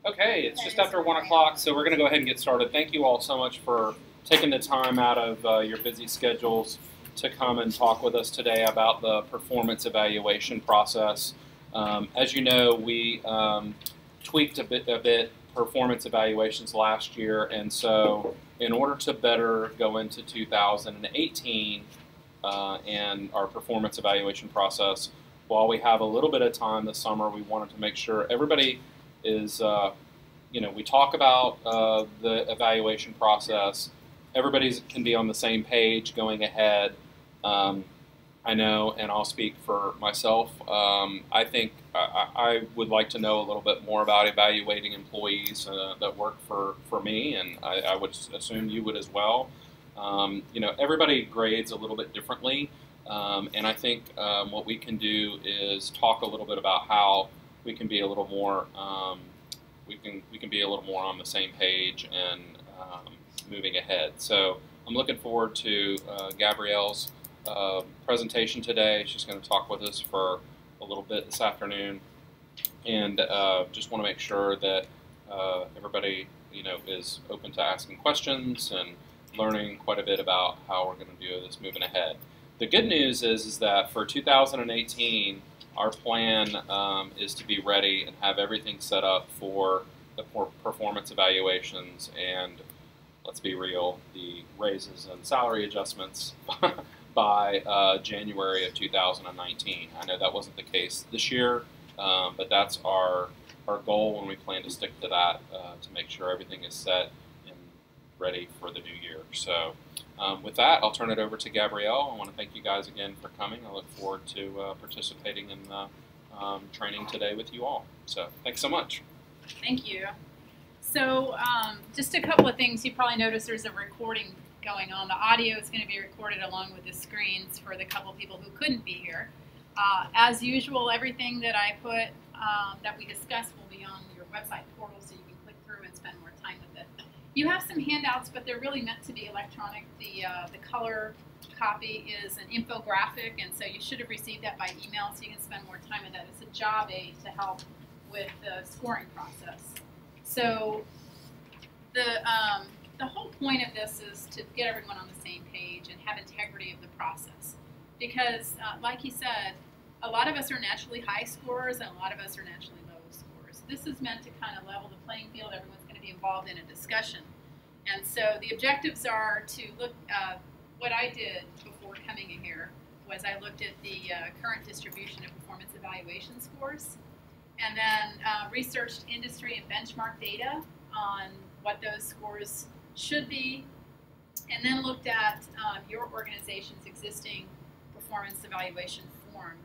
Okay, it's just after 1 o'clock, so we're going to go ahead and get started. Thank you all so much for taking the time out of your busy schedules to come and talk with us today about the performance evaluation process. As you know, we tweaked a bit performance evaluations last year, and so in order to better go into 2018 and our performance evaluation process, while we have a little bit of time this summer, we wanted to make sure everybody is, we talk about the evaluation process. Everybody can be on the same page going ahead. I know, and I'll speak for myself, I think I would like to know a little bit more about evaluating employees that work for me, and I would assume you would as well. Everybody grades a little bit differently, and I think what we can do is talk a little bit about how we can be a little more we can be a little more on the same page and moving ahead. So I'm looking forward to Gabrielle's presentation today. She's going to talk with us for a little bit this afternoon, and just want to make sure that everybody is open to asking questions and learning quite a bit about how we're going to do this moving ahead. The good news is that for 2018, our plan is to be ready and have everything set up for the performance evaluations and, let's be real, the raises and salary adjustments by January of 2019. I know that wasn't the case this year, but that's our goal, and we plan to stick to that to make sure everything is set and ready for the new year. So with that, I'll turn it over to Gabrielle. I want to thank you guys again for coming. I look forward to participating in the training today with you all. So thanks so much. Thank you. So just a couple of things. You probably noticed there's a recording going on. The audio is going to be recorded along with the screens for the couple people who couldn't be here. As usual, everything that I put that we discuss will be on your website portal, so you can click through and spend more time with it. You have some handouts, but they're really meant to be electronic. The color copy is an infographic, and so you should have received that by email, so you can spend more time with that. It's a job aid to help with the scoring process. So the whole point of this is to get everyone on the same page and have integrity of the process. Because, like he said, a lot of us are naturally high scorers and a lot of us are naturally low scorers. This is meant to kind of level the playing field. Everyone's going to be involved in a discussion. And so the objectives are to look, what I did before coming in here was I looked at the current distribution of performance evaluation scores, and then researched industry and benchmark data on what those scores should be, and then looked at your organization's existing performance evaluation form,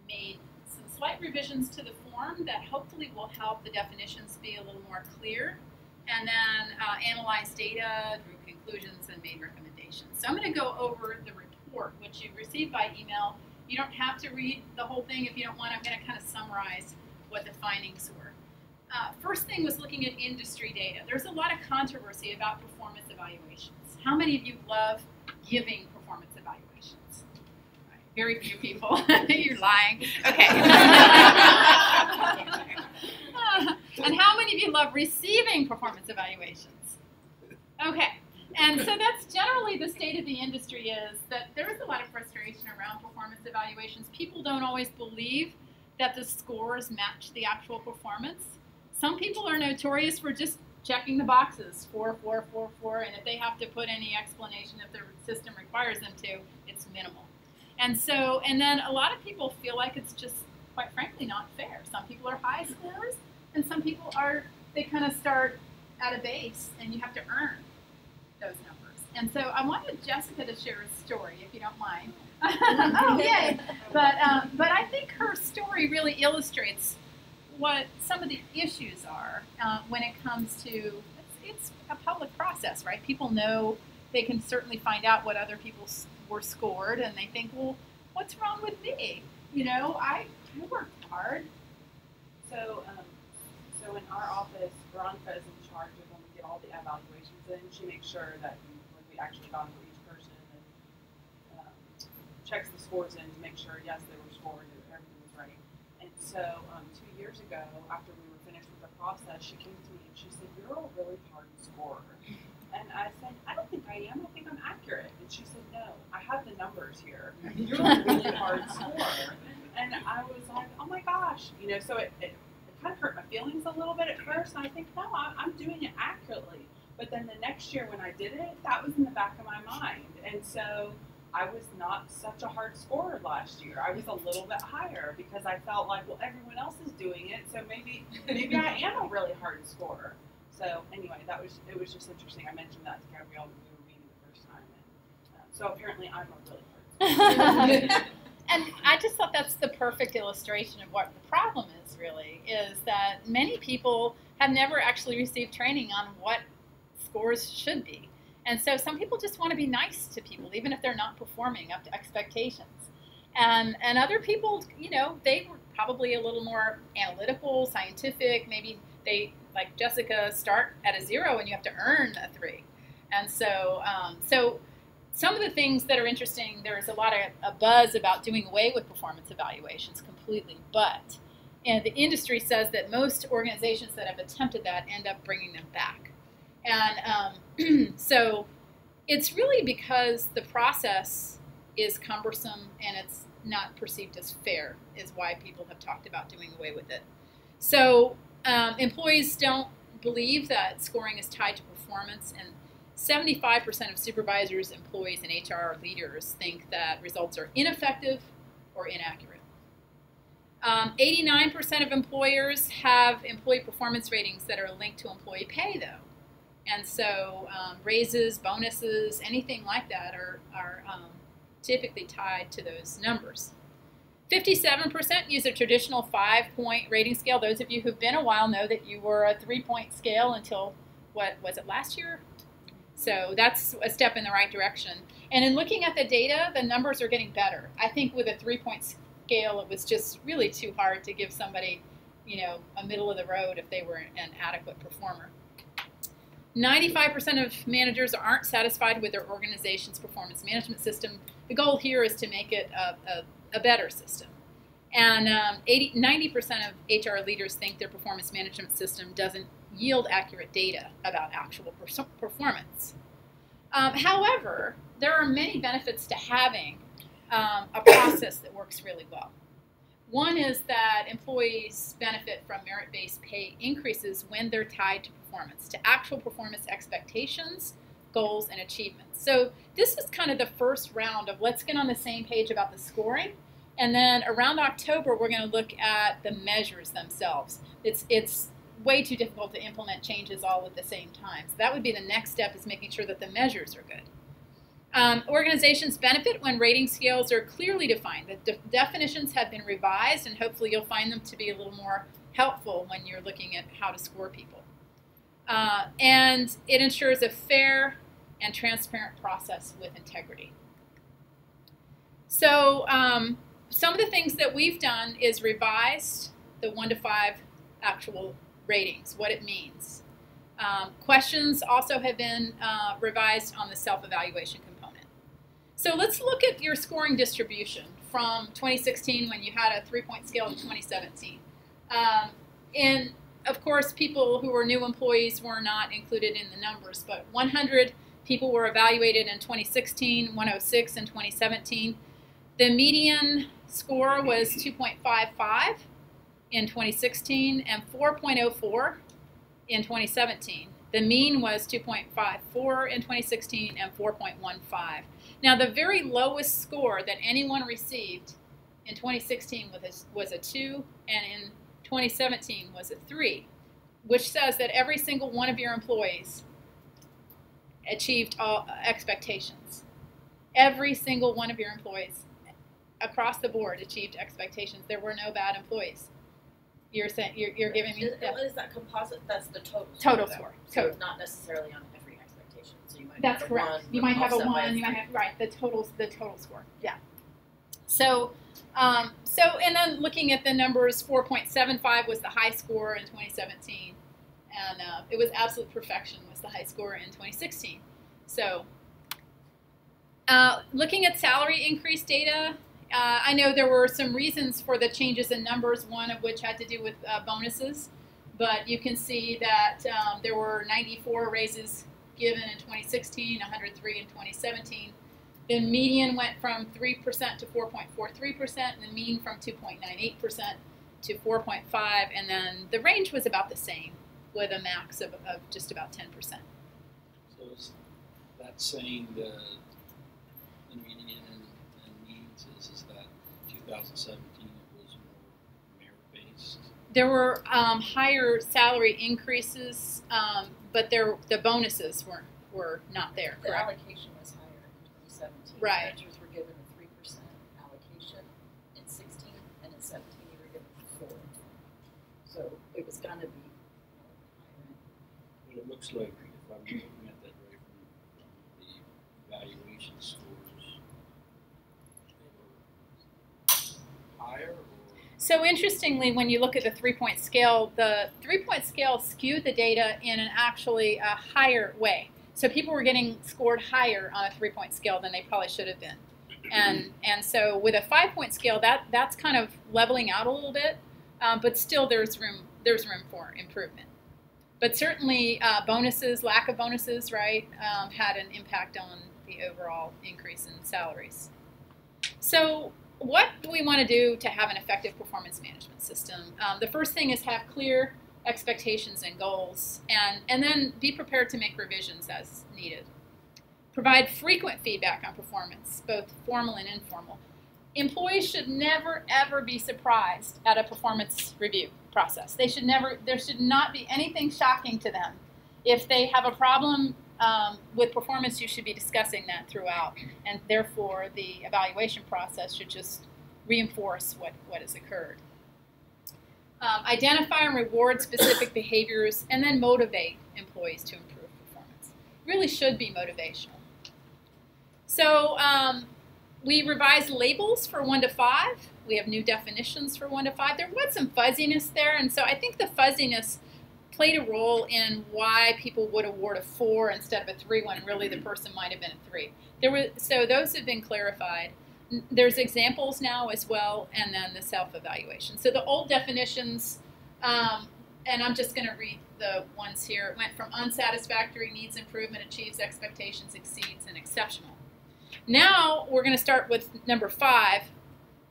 made some slight revisions to the form that hopefully will help the definitions be a little more clear, and then analyzed data, drew conclusions, and made recommendations. So I'm going to go over the report, which you received by email. You don't have to read the whole thing if you don't want. I'm going to kind of summarize what the findings were. First thing was looking at industry data. There's a lot of controversy about performance evaluations. How many of you love giving performance evaluations? Right. Very few people. You're lying. Okay. And how many of you love receiving performance evaluations? Okay. And so that's generally the state of the industry, is that there is a lot of frustration around performance evaluations. People don't always believe that the scores match the actual performance. Some people are notorious for just checking the boxes, 4, 4, 4, 4, and if they have to put any explanation if their system requires them to, it's minimal. And so, and then a lot of people feel like it's just, quite frankly, not fair. Some people are high scorers, and some people are, they kind of start at a base, and you have to earn those numbers. And so I wanted Jessica to share a story, if you don't mind. Oh, yay! But I think her story really illustrates what some of the issues are when it comes to, it's a public process, right? People know, they can certainly find out what other people were scored, and they think, well, what's wrong with me? You know, I worked hard. So in our office, Veronica is in charge of when we get all the evaluations in. She makes sure that when we actually gone through each person and checks the scores in to make sure, yes, they were scored and everything was right. And so 2 years ago, after we were finished with the process, she came to me and she said, "You're a really hard scorer." And I said, "I don't think I am. I think I'm accurate." And she said, "No, I have the numbers here. You're a really hard scorer." And I was like, "Oh my gosh," So it kind of hurt my feelings a little bit at first. And I think, no, I'm doing it accurately. But then the next year when I did it, that was in the back of my mind. And so I was not such a hard scorer last year. I was a little bit higher because I felt like, well, everyone else is doing it, so maybe I am a really hard scorer. So anyway, it was just interesting. I mentioned that to Gabrielle when we were meeting the first time, and so apparently I'm a really hard scorer. And I just thought that's the perfect illustration of what the problem is. Really, is that many people have never actually received training on what scores should be. And so some people just want to be nice to people, even if they're not performing up to expectations. And other people, they were probably a little more analytical, scientific. Maybe they, like Jessica, start at a 0 and you have to earn a 3. And so some of the things that are interesting, there's a lot of buzz about doing away with performance evaluations completely. But the industry says that most organizations that have attempted that end up bringing them back. And so it's really because the process is cumbersome and it's not perceived as fair is why people have talked about doing away with it. So employees don't believe that scoring is tied to performance, and 75% of supervisors, employees, and HR leaders think that results are ineffective or inaccurate. 89% of employers have employee performance ratings that are linked to employee pay, though. And so raises, bonuses, anything like that are typically tied to those numbers. 57% use a traditional 5-point rating scale. Those of you who've been a while know that you were a 3-point scale until, what was it, last year? So that's a step in the right direction. And in looking at the data, the numbers are getting better. I think with a 3-point scale, it was just really too hard to give somebody, a middle of the road if they were an adequate performer. 95% of managers aren't satisfied with their organization's performance management system. The goal here is to make it a better system. And 90% of HR leaders think their performance management system doesn't yield accurate data about actual performance. However, there are many benefits to having a process that works really well. One is that employees benefit from merit-based pay increases when they're tied to performance, to actual performance expectations, goals, and achievements. So this is kind of the first round of let's get on the same page about the scoring. And then around October, we're going to look at the measures themselves. It's way too difficult to implement changes all at the same time. So that would be the next step, is making sure that the measures are good. Organizations benefit when rating scales are clearly defined. The definitions have been revised, and hopefully you'll find them to be a little more helpful when you're looking at how to score people. And it ensures a fair and transparent process with integrity. So some of the things that we've done is revised the 1 to 5 actual ratings, what it means. Questions also have been revised on the self-evaluation component. So let's look at your scoring distribution from 2016 when you had a 3-point scale to 2017. And of course, people who were new employees were not included in the numbers, but 100 people were evaluated in 2016, 106 in 2017. The median score was 2.55 in 2016 and 4.04 in 2017. The mean was 2.54 in 2016 and 4.15. Now, the very lowest score that anyone received in 2016 was a 2, and in 2017 was a 3, which says that every single one of your employees achieved all expectations. Every single one of your employees across the board achieved expectations. There were no bad employees. You're saying you're giving me. What is that composite? That's the total score. Total score. So not necessarily on every expectation. So you might That's have correct. A 1, you might have a 1. You by might have the total score. Yeah. So and then looking at the numbers, 4.75 was the high score in 2017, and it was absolute perfection was the high score in 2016. So looking at salary increase data I know there were some reasons for the changes in numbers, one of which had to do with bonuses. But you can see that there were 94 raises given in 2016, 103 in 2017. The median went from 3% to 4.43%, and the mean from 2.98% to 4.5%, and then the range was about the same, with a max of just about 10%. So is that saying the median and means is that 2017 it was more merit-based? There were higher salary increases, but the bonuses were not there, The correct? allocation was higher in 2017. Right. Managers were given a 3% allocation in 16, and in 17 you were given 4. So it was going to be higher. But it looks like, if I'm looking at that right from the evaluation scores, they were higher or? So interestingly, when you look at the 3-point scale, the 3-point scale skewed the data in an actually a higher way. So people were getting scored higher on a 3-point scale than they probably should have been. And so with a 5-point scale, that's kind of leveling out a little bit, but still there's room for improvement. But certainly bonuses, lack of bonuses, right, had an impact on the overall increase in salaries. So what do we want to do to have an effective performance management system? The first thing is have clear expectations and goals, and then be prepared to make revisions as needed. Provide frequent feedback on performance, both formal and informal. Employees should never, ever be surprised at a performance review process. There should not be anything shocking to them. If they have a problem with performance, you should be discussing that throughout, and therefore the evaluation process should just reinforce what has occurred. Identify and reward specific behaviors, and then motivate employees to improve performance. Really should be motivational. So we revised labels for 1 to 5. We have new definitions for 1 to 5. There was some fuzziness there, and so I think the fuzziness played a role in why people would award a 4 instead of a 3 when really the person might have been a 3. So those have been clarified. There's examples now as well, and then the self-evaluation. So the old definitions, and I'm just going to read the ones here. It went from unsatisfactory, needs improvement, achieves expectations, exceeds, and exceptional. Now we're going to start with number 5,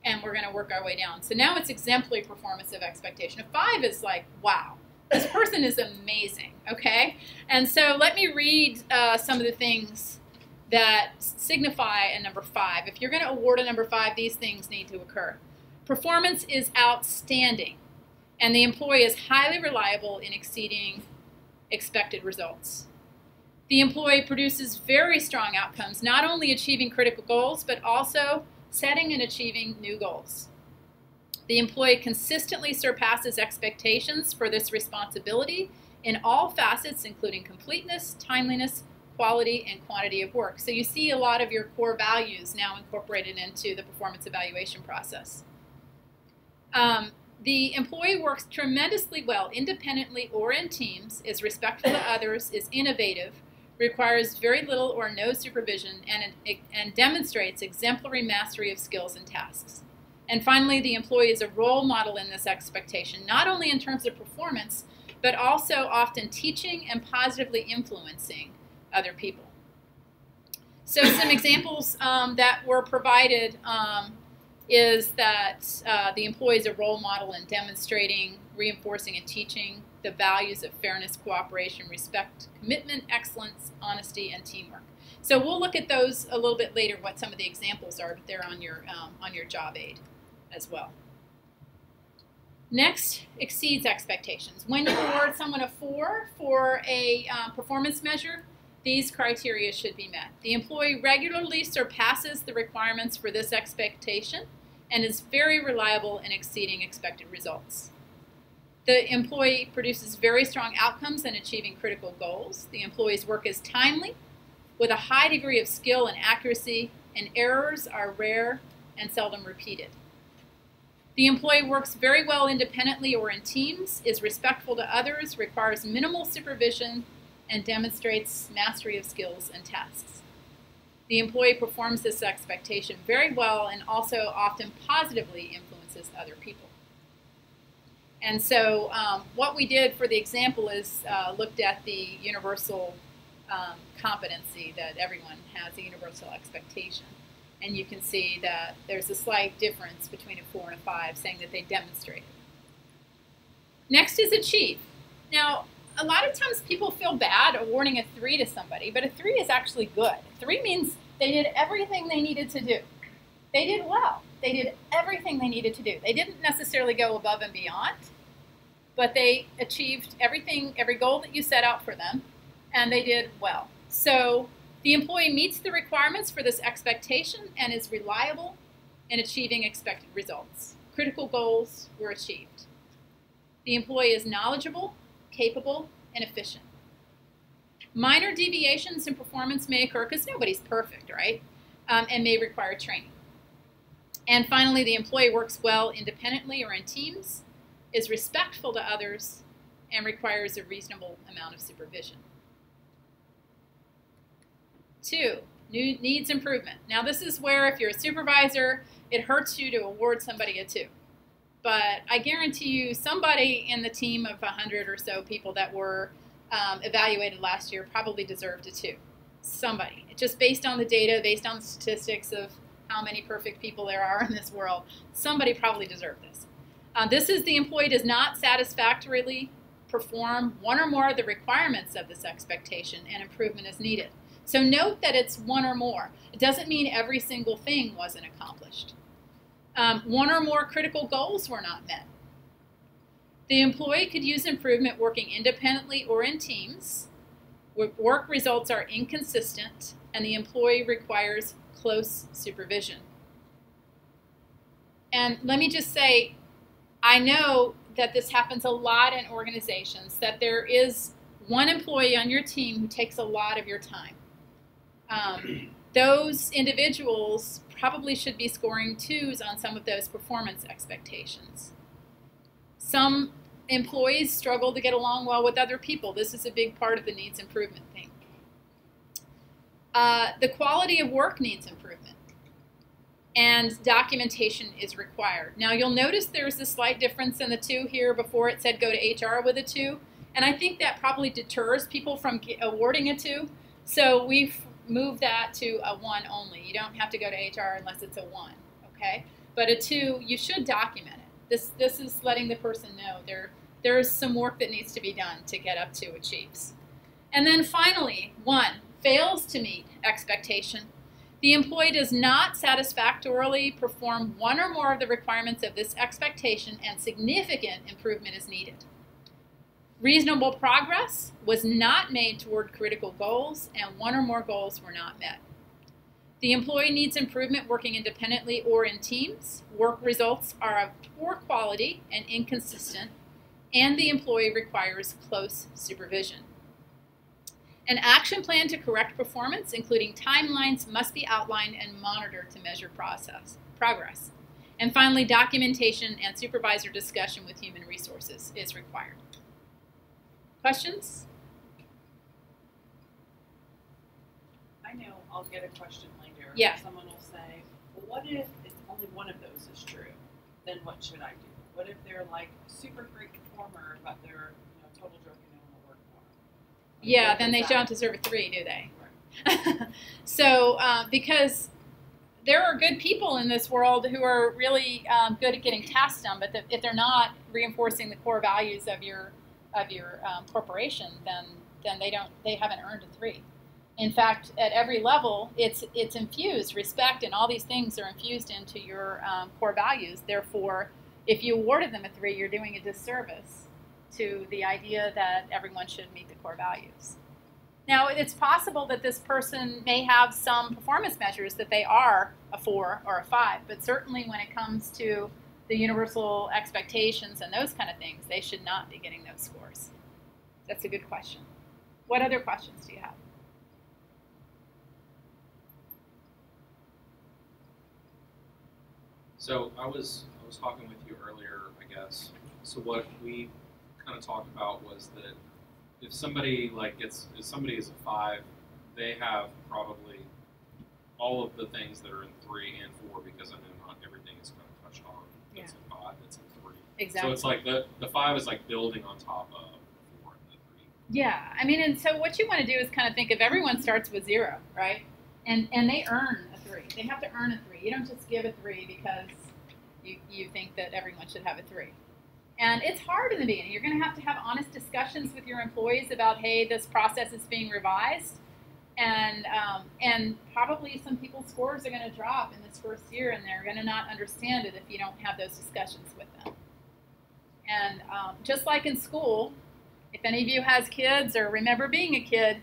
and we're going to work our way down. So now it's exemplary performance of expectation. A 5 is like, wow, this person is amazing, okay? And so let me read some of the things that signify a number 5. If you're going to award a number 5, these things need to occur. Performance is outstanding, and the employee is highly reliable in exceeding expected results. The employee produces very strong outcomes, not only achieving critical goals, but also setting and achieving new goals. The employee consistently surpasses expectations for this responsibility in all facets, including completeness, timeliness, quality, and quantity of work. So you see a lot of your core values now incorporated into the performance evaluation process. The employee works tremendously well independently or in teams, is respectful to others, is innovative, requires very little or no supervision, and demonstrates exemplary mastery of skills and tasks. And finally, the employee is a role model in this expectation, not only in terms of performance, but also often teaching and positively influencing other people. So some examples that were provided is that the employee is a role model in demonstrating, reinforcing, and teaching the values of fairness, cooperation, respect, commitment, excellence, honesty, and teamwork. So we'll look at those a little bit later, what some of the examples are, but they're on your job aid as well. Next, exceeds expectations. When you award someone a 4 for a performance measure, these criteria should be met. The employee regularly surpasses the requirements for this expectation and is very reliable in exceeding expected results. The employee produces very strong outcomes in achieving critical goals. The employee's work is timely, with a high degree of skill and accuracy, and errors are rare and seldom repeated. The employee works very well independently or in teams, is respectful to others, requires minimal supervision, and demonstrates mastery of skills and tasks. The employee performs this expectation very well and also often positively influences other people. And so what we did for the example is looked at the universal competency, that everyone has a universal expectation. And you can see that there's a slight difference between a 4 and a 5, saying that they demonstrated. Next is achieve. Now, a lot of times people feel bad awarding a 3 to somebody, but a 3 is actually good. 3 means they did everything they needed to do. They did well. They did everything they needed to do. They didn't necessarily go above and beyond, but they achieved everything, every goal that you set out for them, and they did well. So the employee meets the requirements for this expectation and is reliable in achieving expected results. Critical goals were achieved. The employee is knowledgeable, capable, and efficient. Minor deviations in performance may occur because nobody's perfect, right? And may require training. And finally, the employee works well independently or in teams, is respectful to others, and requires a reasonable amount of supervision. 2, needs improvement. Now this is where if you're a supervisor, it hurts you to award somebody a 2. But I guarantee you somebody in the team of 100 or so people that were evaluated last year probably deserved a 2. Somebody. Just based on the data, based on the statistics of how many perfect people there are in this world, somebody probably deserved this. This is the employee does not satisfactorily perform one or more of the requirements of this expectation, and improvement is needed. So note that it's one or more. It doesn't mean every single thing wasn't accomplished. One or more critical goals were not met. The employee could use improvement working independently or in teams. Work results are inconsistent, and the employee requires close supervision. And let me just say, I know that this happens a lot in organizations, that there is one employee on your team who takes a lot of your time. Those individuals probably should be scoring 2s on some of those performance expectations. Some employees struggle to get along well with other people. This is a big part of the needs improvement thing. The quality of work needs improvement, and documentation is required. Now you'll notice there's a slight difference in the 2 here. Before it said go to HR with a 2, and I think that probably deters people from awarding a 2. So we've moved that to a 1 only. You don't have to go to HR unless it's a 1, okay? But a 2, you should document it. This is letting the person know there's some work that needs to be done to get up to achieves. And then finally, 1, fails to meet expectation. The employee does not satisfactorily perform one or more of the requirements of this expectation, and significant improvement is needed. Reasonable progress was not made toward critical goals, and one or more goals were not met. The employee needs improvement working independently or in teams. Work results are of poor quality and inconsistent, and the employee requires close supervision. An action plan to correct performance, including timelines, must be outlined and monitored to measure progress. And finally, documentation and supervisor discussion with human resources is required. Questions? I know I'll get a question later. Yeah. Someone will say, well, what if it's only one of those is true? Then what should I do? What if they're like a super great performer, but they're total jerk and don't want to work for them? Yeah, then they don't deserve a 3, do they? Right. So, because there are good people in this world who are really good at getting tasks done, but if they're not reinforcing the core values of your corporation, then they haven't earned a 3. In fact, at every level, it's infused. Respect and all these things are infused into your core values. Therefore, if you awarded them a 3, you're doing a disservice to the idea that everyone should meet the core values. Now, it's possible that this person may have some performance measures that they are a 4 or a 5, but certainly when it comes to the universal expectations and those kind of things, they should not be getting those scores. That's a good question. What other questions do you have? So I was talking with you earlier, I guess. So what we kind of talked about was that if somebody is a 5, they have probably all of the things that are in 3 and 4, because I know not everything is kind of touched on. That's in 5, that's in 3. Exactly. So it's like the 5 is like building on top of the 4 and the 3. Yeah, I mean, and so what you want to do is kind of think of everyone starts with 0, right? And they earn a 3. They have to earn a 3. You don't just give a 3 because you think that everyone should have a 3. And it's hard in the beginning. You're going to have honest discussions with your employees about, hey, this process is being revised. And probably some people's scores are going to drop in this first year, and they're going to not understand it if you don't have those discussions with them. And just like in school, if any of you has kids or remember being a kid,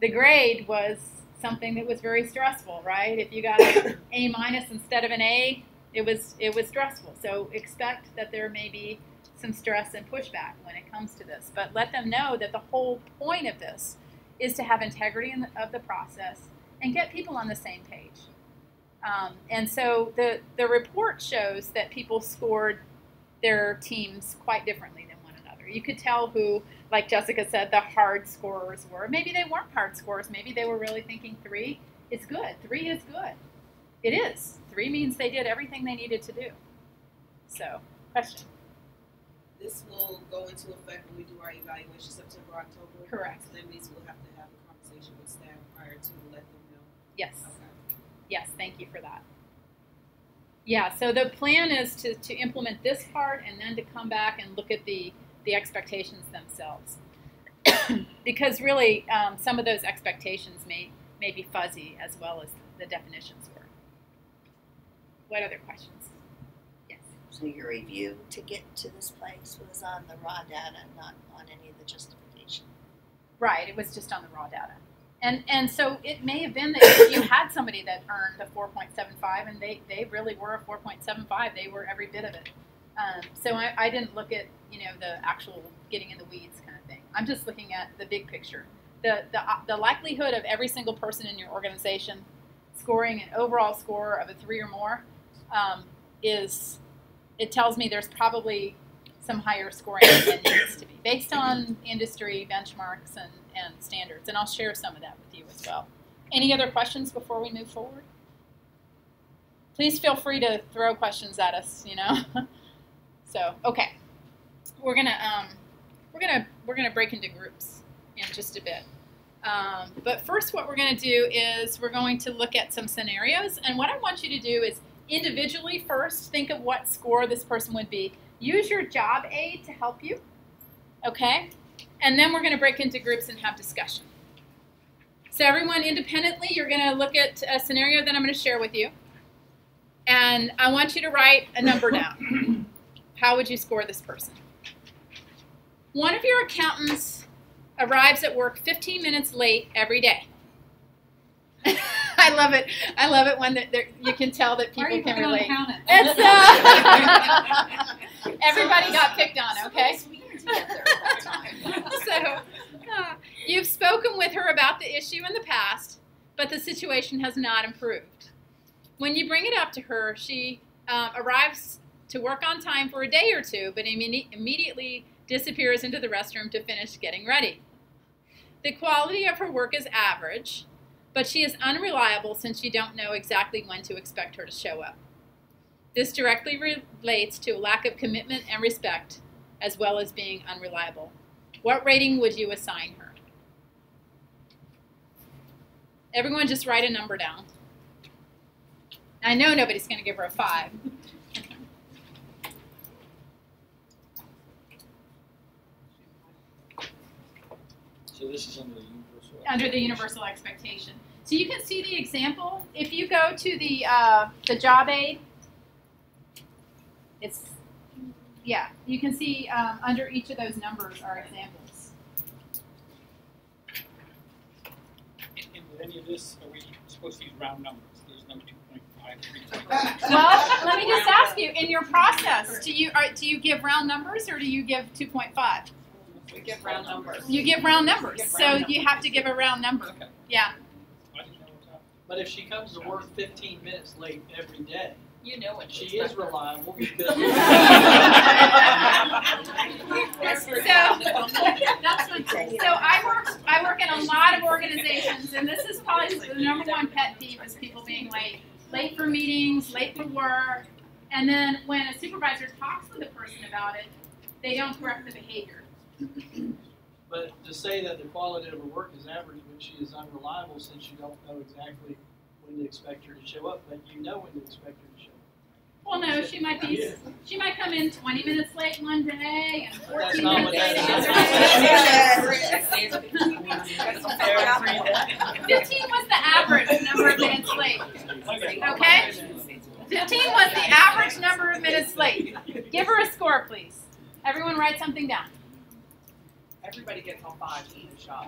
the grade was something that was very stressful, right? If you got an A- instead of an A, it was stressful. So expect that there may be some stress and pushback when it comes to this. But let them know that the whole point of this is to have integrity of the process and get people on the same page. And so the report shows that people scored their teams quite differently than one another. You could tell who, like Jessica said, the hard scorers were. Maybe they weren't hard scorers. Maybe they were really thinking 3 is good. 3 is good. It is. 3 means they did everything they needed to do. So, question? This will go into effect when we do our evaluation September, October? Correct. So that means we'll have to have a conversation with staff prior to let them know? Yes. Okay. Yes, thank you for that. Yeah, so the plan is to implement this part and then to come back and look at the expectations themselves. Because really, some of those expectations may be fuzzy as well as the definitions were. What other questions? Yes. So your review to get to this place was on the raw data, not on any of the justification. Right, it was just on the raw data. And so it may have been that if you had somebody that earned a 4.75 and they really were a 4.75, they were every bit of it. So I didn't look at, the actual getting in the weeds kind of thing. I'm just looking at the big picture. The likelihood of every single person in your organization scoring an overall score of a 3 or more it tells me there's probably some higher scoring than needs to be, based on industry benchmarks and standards. And I'll share some of that with you as well. Any other questions before we move forward? Please feel free to throw questions at us, So, okay. We're gonna break into groups in just a bit. But first what we're going to do is we're going to look at some scenarios. And what I want you to do is individually first think of what score this person would be. Use your job aid to help you, okay? And then we're going to break into groups and have discussion. So everyone independently, you're going to look at a scenario that I'm going to share with you. And I want you to write a number down. How would you score this person? One of your accountants arrives at work 15 minutes late every day. I love it. I love it when you can tell that people can relate. It's, everybody got picked on, okay? So, you've spoken with her about the issue in the past, but the situation has not improved. When you bring it up to her, she arrives to work on time for a day or two, but immediately disappears into the restroom to finish getting ready. The quality of her work is average, but she is unreliable since you don't know exactly when to expect her to show up. This directly relates to a lack of commitment and respect, as well as being unreliable. What rating would you assign her? Everyone just write a number down. I know nobody's going to give her a 5. So this is under the universal. Under the universal expectation. So you can see the example. If you go to the job aid, you can see under each of those numbers are examples. And with any of this, are we supposed to use round numbers? There's no 2.5, 3.5. Well, let me just ask you, in your process, do you give round numbers or do you give 2.5? We give round numbers. You give round numbers, so you have to give a round number. Okay. Yeah. I didn't know what's happening. But if she comes to work 15 minutes late every day, You know what she is reliable because So I work in a lot of organizations, and this is probably the number one pet peeve is people being And then when a supervisor talks with a person about it, they don't correct the behavior. But to say that the quality of her work is average when she is unreliable since you don't know exactly when to expect her to show up, but you know when to expect her to show up. Well, no, she might come in 20 minutes late one day and 14 not minutes what late that another day. 15 was the average number of minutes late. Okay? 15 was the average number of minutes late. Give her a score, please. Everyone write something down. Everybody gets all 5 in the shop.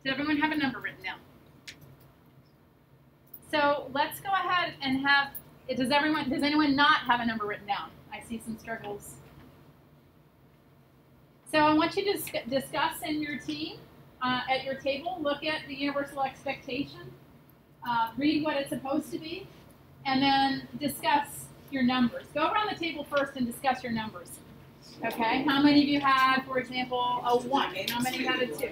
Does everyone have a number written down? So let's go ahead and have, does anyone not have a number written down? I see some struggles. So I want you to discuss in your team, at your table, look at the universal expectation, read what it's supposed to be, and then discuss your numbers. Go around the table first and discuss your numbers. Okay, how many of you had, for example, a 1? How many had a 2?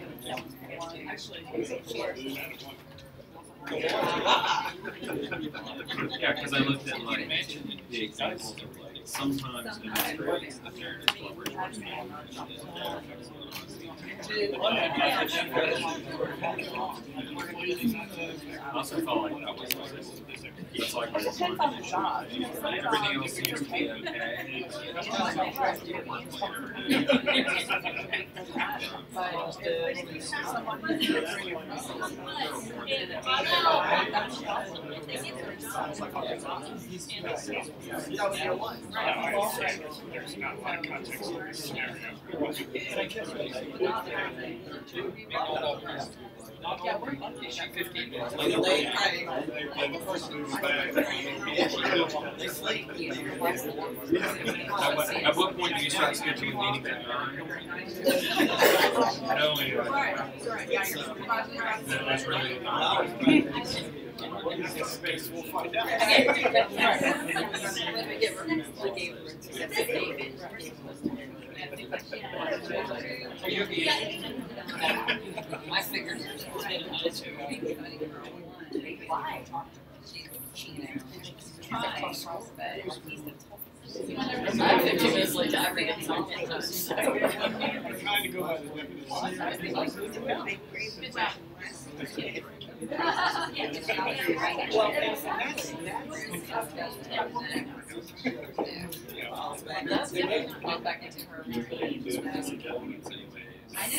Yeah, because I looked at like the examples of like sometimes demonstrates the parent is collaborating. I also felt like that was like that's like everything else seems to be okay. There's not a lot of context in this scenario. At what point do you start scheduling meetings at 9? That's really I figured I have 15 minutes late to everything. Trying to go by the definition. Good job. Back into her. I know,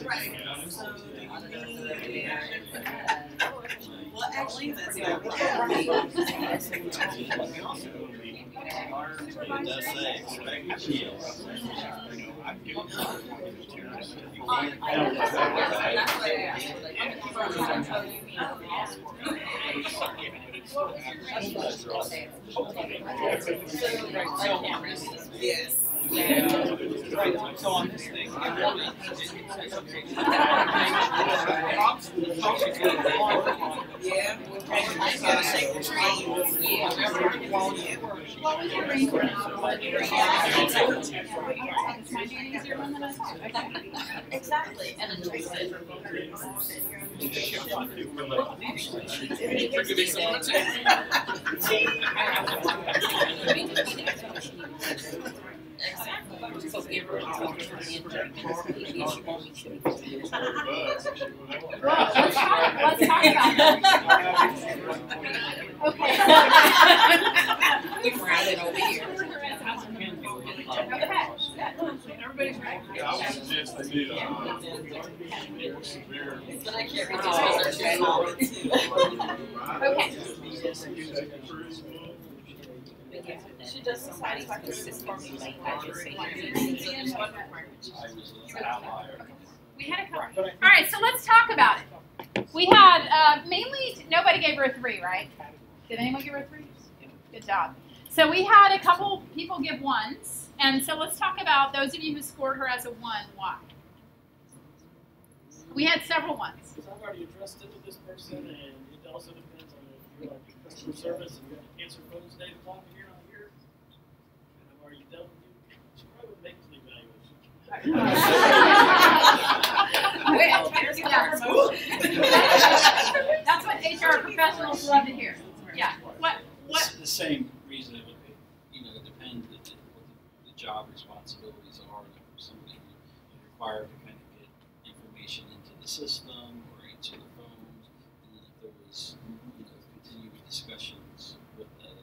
right? Well, actually, that's It does say yes. Right, so on this thing, it really Yeah. Gotta shake the tree. Exactly. And then so give her Well, let's talk about that. Okay. we grab it over here. Okay. Everybody's right. I would suggest they need a more severe. But I can't read this because they're too small. Okay. She does society practices for me. We had a couple. All right, so let's talk about it. We had mainly nobody gave her a 3, right? Did anyone give her a 3? Good job. So we had a couple people give ones, and so let's talk about those of you who scored her as a 1, why? We had several ones. Because I've already addressed it with this person, and it also depends on if you're like customer service and you have to answer phones day to clock and you're not here. And I've already dealt with you. She probably would make us an evaluation. That's what HR professionals love to hear. Yeah. What? It's the same reason it would be, it depends what the job responsibilities are. If somebody required to kind of get information into the system or answer the phones, and then if there was, continuing discussions with that,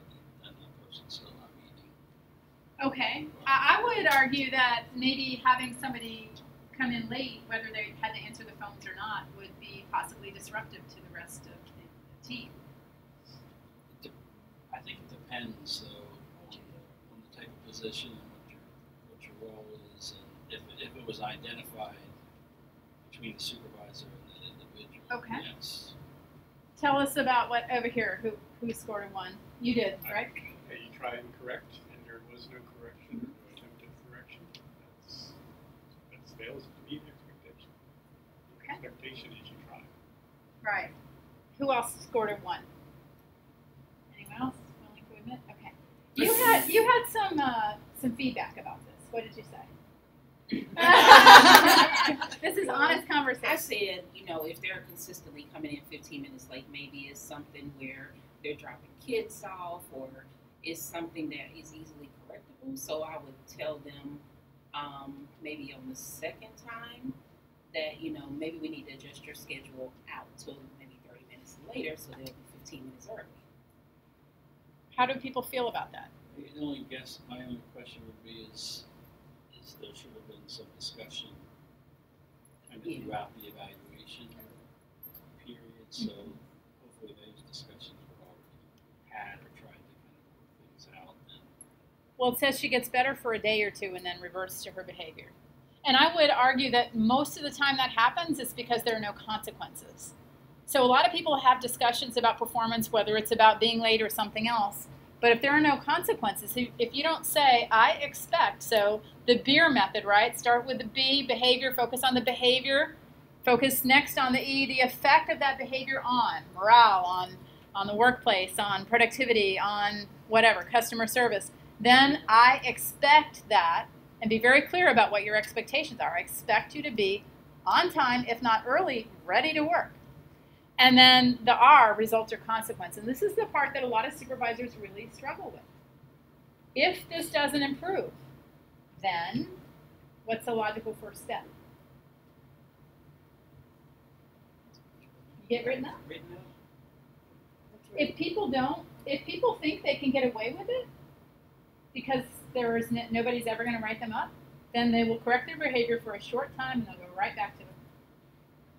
then that person's still not meeting. Okay. I would argue that maybe having somebody come in late, whether they had to answer the phones or not, would be possibly disruptive to the rest of the team. I think it depends, though, on the type of position and what your role is, and if it was identified between the supervisor and that individual. Okay. Yes. Tell us about what over here. Who scored a 1? You did, right? Okay, you try and correct, and there was no correction or no attempted correction. That fails to meet expectation. Okay. Expectation is you try. Right. Who else scored a 1? Anyone else willing to admit? Okay. You had some feedback about this. What did you say? This is honest conversation. I said, if they're consistently coming in 15 minutes late, maybe it's something where they're dropping kids off, or it's something that is easily correctable. So I would tell them maybe on the second time that, maybe we need to adjust your schedule out to maybe 30 minutes later so they'll be 15 minutes early. How do people feel about that? My only question would be is there should have been some discussion kind of throughout the evaluation period, so hopefully those discussions were already had or tried to kind of work things out. Well, it says she gets better for a day or two and then reverts to her behavior. And I would argue that most of the time that happens is because there are no consequences. So a lot of people have discussions about performance, whether it's about being late or something else. But if there are no consequences, if you don't say, I expect, so the BEER method, right? Start with the B, behavior, focus on the behavior. Focus next on the E, the effect of that behavior on morale, on the workplace, on productivity, on whatever, customer service. Then I expect that, and be very clear about what your expectations are. I expect you to be on time, if not early, ready to work. And then the R, results or consequence. And this is the part that a lot of supervisors really struggle with. If this doesn't improve, then what's the logical first step? Get written up. If people think they can get away with it because nobody's ever going to write them up, then they will correct their behavior for a short time and they'll go right back to it.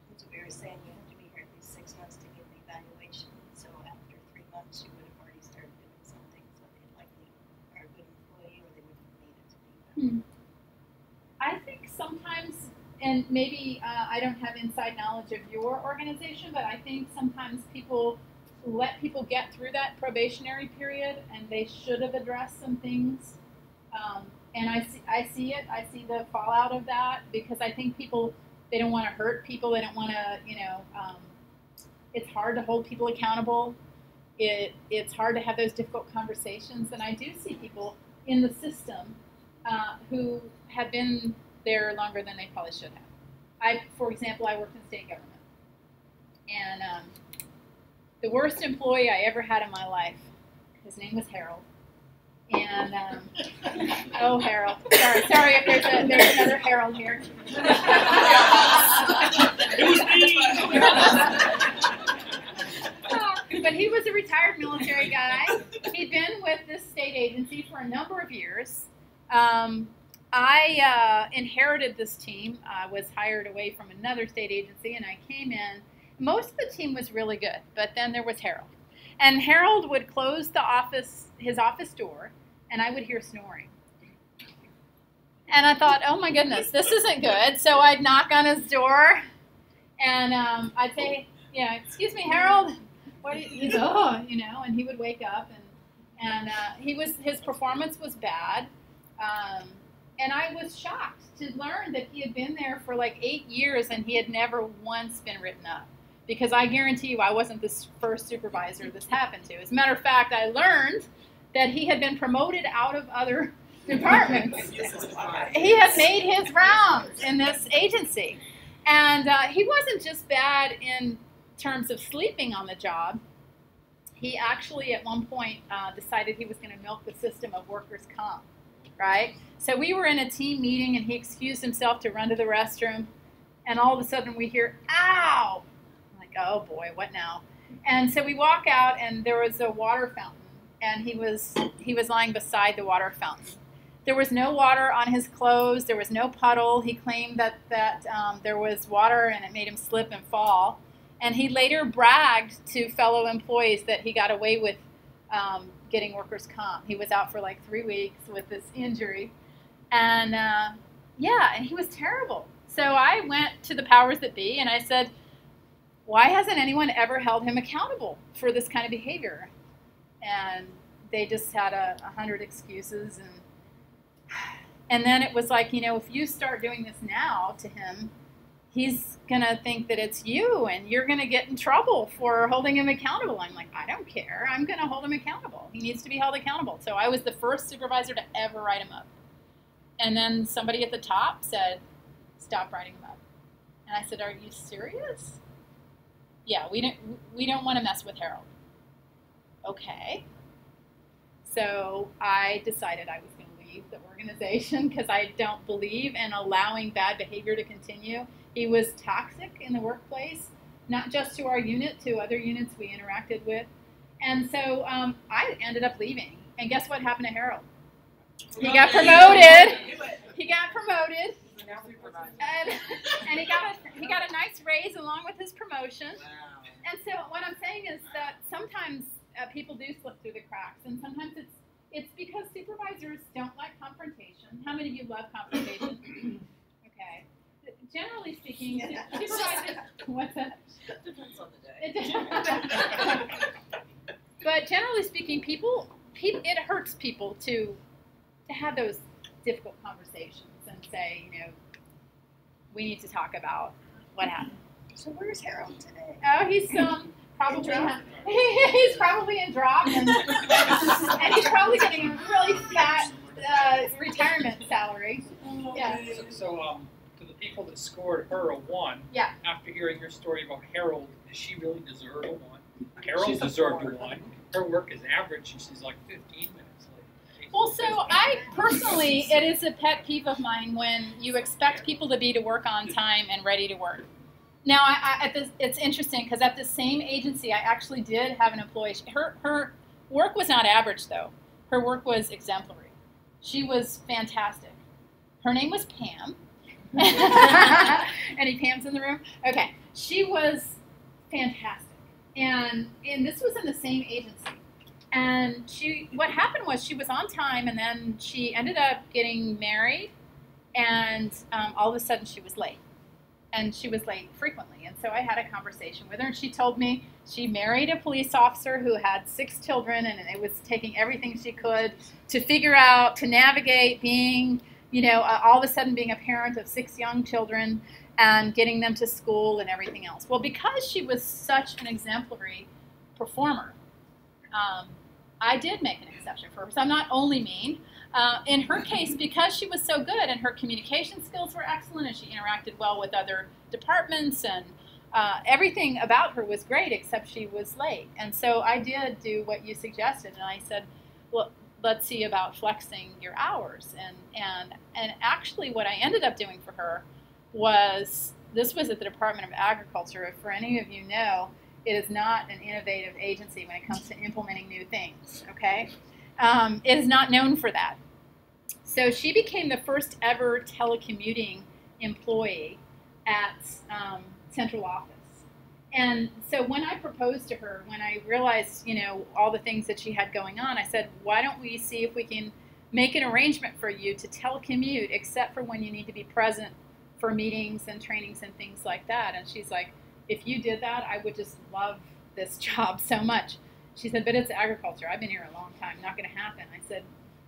That's what we were saying. You have to be here at least 6 months to get an evaluation. So after 3 months, you would have already started doing something. So they likely are a good employee, or they wouldn't need it to be. I think sometimes, and maybe I don't have inside knowledge of your organization, but I think sometimes people let people get through that probationary period, and they should have addressed some things. And I see it. I see the fallout of that, because I think people, they don't want to hurt people. They don't want to, it's hard to hold people accountable. It's hard to have those difficult conversations. And I do see people in the system who have been there longer than they probably should have. For example, I worked in state government. And the worst employee I ever had in my life, his name was Harold. And, oh, Harold. Sorry if there's another Harold here. It was me! But he was a retired military guy. He'd been with this state agency for a number of years. I inherited this team. I was hired away from another state agency, and I came in. Most of the team was really good, but then there was Harold. And Harold would close his office door, and I would hear snoring. And I thought, oh my goodness, this isn't good. So I'd knock on his door, and I'd say, excuse me, Harold. He'd go, and he would wake up, And his performance was bad. And I was shocked to learn that he had been there for like 8 years and he had never once been written up. Because I guarantee you I wasn't the first supervisor this happened to. As a matter of fact, I learned that he had been promoted out of other departments. He had made his rounds in this agency. And he wasn't just bad in terms of sleeping on the job. He actually at one point decided he was going to milk the system of workers' comp, right? So we were in a team meeting and he excused himself to run to the restroom. And all of a sudden we hear, ow! I'm like, oh boy, what now? And so we walk out and there was a water fountain and he was lying beside the water fountain. There was no water on his clothes. There was no puddle. He claimed that there was water and it made him slip and fall. And he later bragged to fellow employees that he got away with getting workers' comp. He was out for like 3 weeks with this injury. And yeah, and he was terrible. So I went to the powers that be and I said, why hasn't anyone ever held him accountable for this kind of behavior? And they just had 100 excuses. And then it was like, you know, if you start doing this now to him, he's going to think that it's you and you're going to get in trouble for holding him accountable. I'm like, I don't care. I'm going to hold him accountable. He needs to be held accountable. So I was the first supervisor to ever write him up. And then somebody at the top said, stop writing him up. And I said, are you serious? Yeah, we don't want to mess with Harold. Okay. So I decided I was going to leave the organization because I don't believe in allowing bad behavior to continue. He was toxic in the workplace, not just to our unit, to other units we interacted with. And so I ended up leaving. And guess what happened to Harold? He got promoted. He got promoted. And he got a nice raise along with his promotion. And so what I'm saying is that sometimes people do slip through the cracks, and sometimes it's because supervisors don't like confrontation. How many of you love confrontation? Okay. Generally speaking, supervisors. What's that? Depends on the day. But generally speaking, people, it hurts people to have those difficult conversations and say, you know, we need to talk about what happened. So where's Harold today? Oh, he's probably he's probably in drop, and he's probably getting a really fat retirement salary. Yeah. So to the people that scored her a 1, yeah. After hearing your story about Harold, does she really deserve a 1? Harold deserved a 1. Her work is average, and she's like 15 minutes late. Well, so I personally, it is a pet peeve of mine when you expect people to be to work on time and ready to work. Now, it's interesting because at the same agency, I actually did have an employee. Her work was not average, though. Her work was exemplary. She was fantastic. Her name was Pam. Any Pams in the room? Okay. She was fantastic. And this was in the same agency. And what happened was she was on time, and then she ended up getting married, and all of a sudden she was late. And she was late frequently. And so I had a conversation with her, and she told me she married a police officer who had 6 children, and it was taking everything she could to figure out, to navigate being, you know, all of a sudden being a parent of 6 young children and getting them to school and everything else. Well, because she was such an exemplary performer, I did make an exception for her. So I'm not only mean. In her case, because she was so good and her communication skills were excellent and she interacted well with other departments and everything about her was great except she was late. And so I did do what you suggested, and I said, well, let's see about flexing your hours. And actually what I ended up doing for her was, this was at the Department of Agriculture. If for any of you know, it is not an innovative agency when it comes to implementing new things, okay? It is not known for that. So she became the first ever telecommuting employee at central office. And so when I proposed to her, when I realized, you know, all the things that she had going on, I said, why don't we see if we can make an arrangement for you to telecommute except for when you need to be present for meetings and trainings and things like that. And she's like, if you did that, I would just love this job so much. She said, but it's agriculture. I've been here a long time. Not going to happen. I said,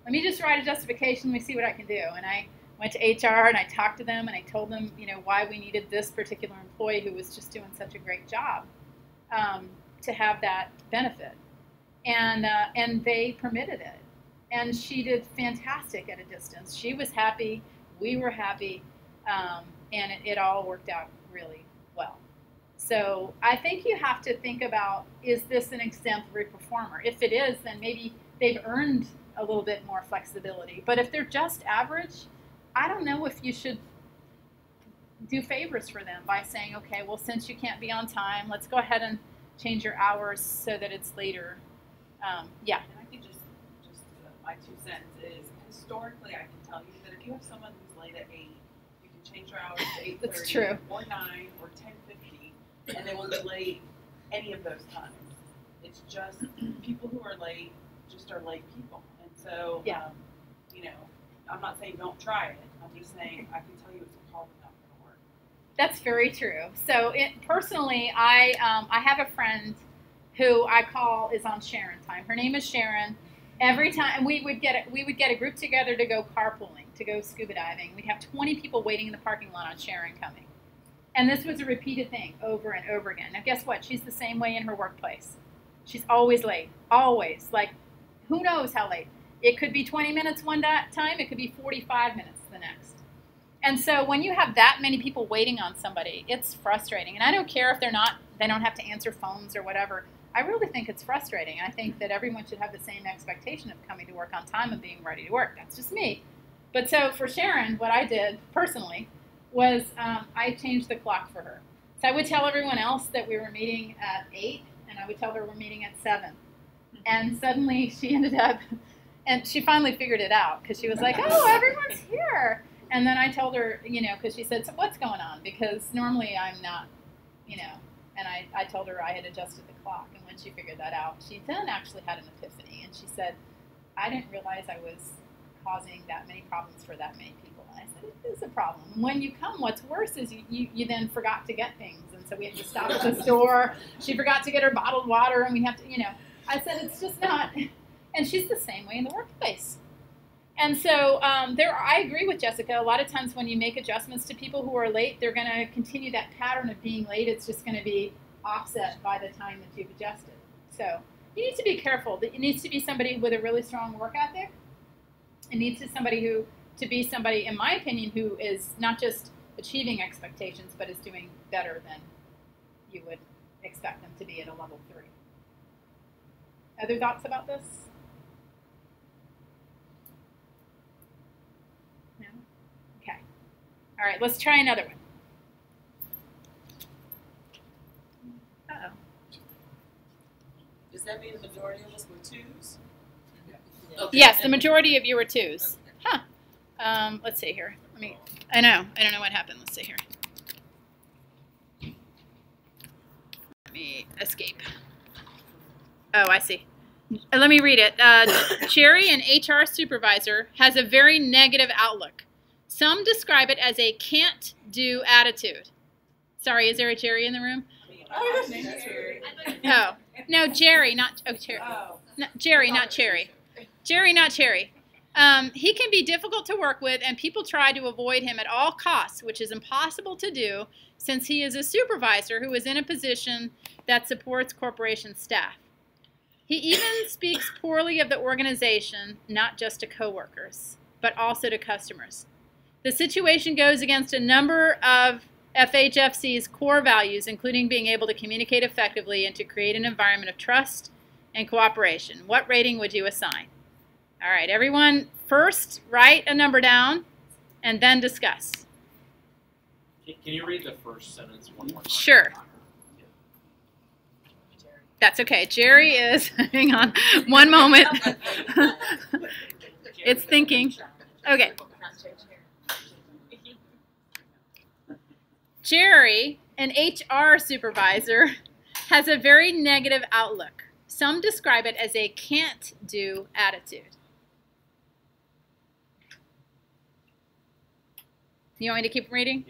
let me just write a justification. Let me see what I can do. And I went to HR and I talked to them and I told them, you know, why we needed this particular employee who was just doing such a great job to have that benefit. And they permitted it. And she did fantastic at a distance. She was happy. We were happy. And it all worked out really well. So I think you have to think about, is this an exemplary performer? If it is, then maybe they've earned a little bit more flexibility. But if they're just average, I don't know if you should do favors for them by saying, okay, well, since you can't be on time, let's go ahead and change your hours so that it's later. Yeah. And I can just my 2 cents is, historically, I can tell you that if you have someone who's late at 8, you can change your hours to 8:30 That's true. or 9 or 10:50, and they won't be late any of those times. It's just people who are late just are late people. And so, Yeah. you know, I'm not saying don't try it. I'm just saying I can tell you it's probably not going to work. That's very true. So personally, I have a friend who I call is on Sharon time. Her name is Sharon. Every time we would get a group together to go carpooling, to go scuba diving. We'd have 20 people waiting in the parking lot on Sharon coming. And this was a repeated thing over and over again. Now guess what? She's the same way in her workplace. She's always late. Always. Like, who knows how late? It could be 20 minutes one time. It could be 45 minutes the next. And so when you have that many people waiting on somebody, it's frustrating. And I don't care if they don't have to answer phones or whatever. I really think it's frustrating. I think that everyone should have the same expectation of coming to work on time and being ready to work. That's just me. But so for Sharon, what I did personally was I changed the clock for her. So I would tell everyone else that we were meeting at 8, and I would tell her we're meeting at 7. And suddenly she ended up, and she finally figured it out because she was like, oh, everyone's here. And then I told her, you know, because she said, so what's going on? Because normally I'm not, you know, and I told her I had adjusted the clock. And when she figured that out, she then actually had an epiphany. And she said, I didn't realize I was causing that many problems for that many people. And I said, it is a problem. And when you come, what's worse is you then forgot to get things. And so we have to stop at the store. She forgot to get her bottled water, and we have to, you know. I said, it's just not. And she's the same way in the workplace. And so I agree with Jessica. A lot of times when you make adjustments to people who are late, they're going to continue that pattern of being late. It's just going to be offset by the time that you've adjusted. So you need to be careful. It needs to be somebody with a really strong work ethic. It needs to be somebody, in my opinion, who is not just achieving expectations, but is doing better than you would expect them to be at a level 3. Other thoughts about this? No? Okay. All right, let's try another one. Uh-oh. Does that mean the majority of us were 2s? Okay. Yes, the majority of you were 2s. Huh. Let's see here. I don't know what happened. Let's see here. Let me escape. Oh, I see. Let me read it. Jerry, an HR supervisor, has a very negative outlook. Some describe it as a can't-do attitude. Sorry, is there a Jerry in the room? Oh, no, Jerry, not Cherry. No, Jerry, not Cherry. Jerry, not Cherry. He can be difficult to work with, and people try to avoid him at all costs, which is impossible to do since he is a supervisor who is in a position that supports corporation staff. He even speaks poorly of the organization, not just to coworkers, but also to customers. The situation goes against a number of FHFC's core values, including being able to communicate effectively and to create an environment of trust and cooperation. What rating would you assign? All right, everyone, first write a number down and then discuss. Can you read the first sentence one more time? Sure. That's okay. Jerry is, hang on, one moment. It's thinking. Okay. Jerry, an HR supervisor, has a very negative outlook. Some describe it as a can't-do attitude. You want me to keep reading?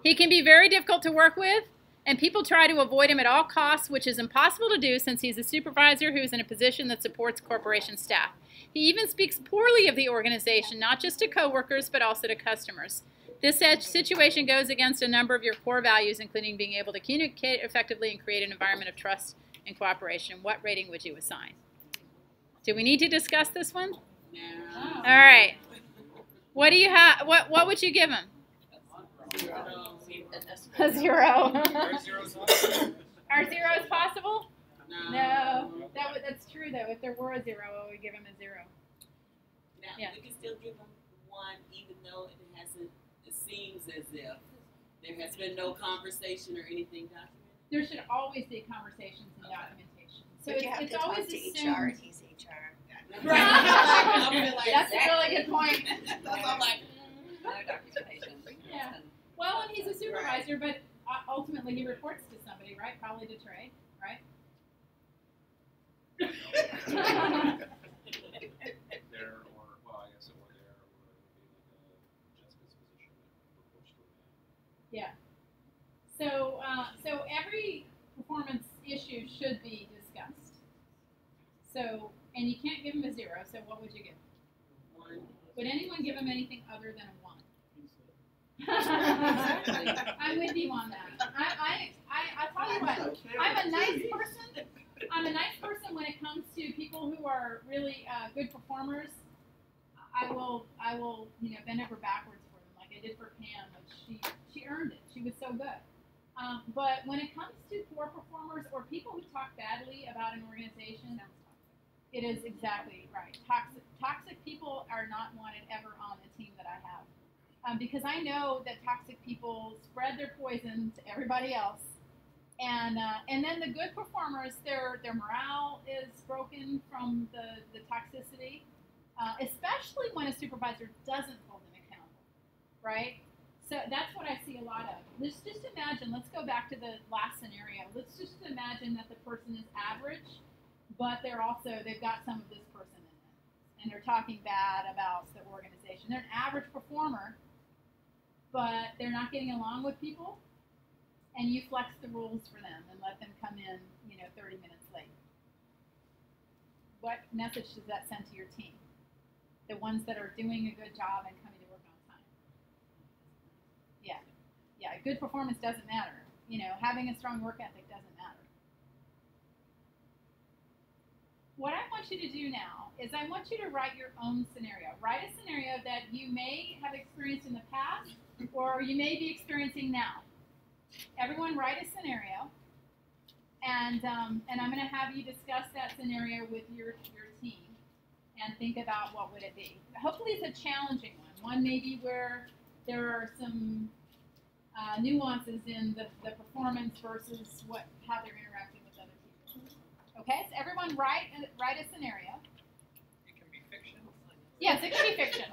He can be very difficult to work with, and people try to avoid him at all costs, which is impossible to do since he's a supervisor who is in a position that supports corporation staff. He even speaks poorly of the organization, not just to coworkers, but also to customers. This situation goes against a number of your core values, including being able to communicate effectively and create an environment of trust and cooperation. What rating would you assign? Do we need to discuss this one? No. All right. What do you have? What would you give him? A 0. Are zeros possible? No. That's true though. If there were a 0, I would give him a 0. Now, Yeah. we can still give them 1, even though it hasn't. It seems as if there has been no conversation or anything documented. There should always be conversations and documentation. So But you have it's to always talk to assumed. HR, and he's HR. That's a really good point. I'm like, No documentation. Yeah. Well, and he's a supervisor, but ultimately he reports to somebody, right? Probably to Trey, right? There, or, well, I guess it were there, or it would be like Jessica's position that reports to her. Yeah. So, so every performance issue should be discussed. So, and you can't give him a 0. So, what would you give? 1. Would anyone give him anything other than a 1? I'm with you on that. I'll tell you what. I'm a nice person. I'm a nice person when it comes to people who are really good performers. I will, bend over backwards for them, like I did for Pam. Like she earned it. She was so good. But when it comes to poor performers or people who talk badly about an organization, it is exactly right. Toxic people are not wanted ever on the team that I have. Because I know that toxic people spread their poison to everybody else. And then the good performers, their morale is broken from the toxicity, especially when a supervisor doesn't hold them accountable, right? So that's what I see a lot of. Let's just imagine, let's go back to the last scenario. Let's just imagine that the person is average, but they've got some of this person in them. And they're talking bad about the organization. They're an average performer, but they're not getting along with people. And you flex the rules for them and let them come in, 30 minutes late. What message does that send to your team? The ones that are doing a good job and coming to work on time. Yeah, good performance doesn't matter. Having a strong work ethic doesn't matter. What I want you to do now is I want you to write your own scenario. Write a scenario that you may have experienced in the past or you may be experiencing now. Everyone write a scenario, and I'm going to have you discuss that scenario with your team and think about what would it be. Hopefully it's a challenging one maybe where there are some nuances in the performance versus how they're interacting with other people. Okay, so everyone write a scenario. It can be fiction. Yes, it can be fiction.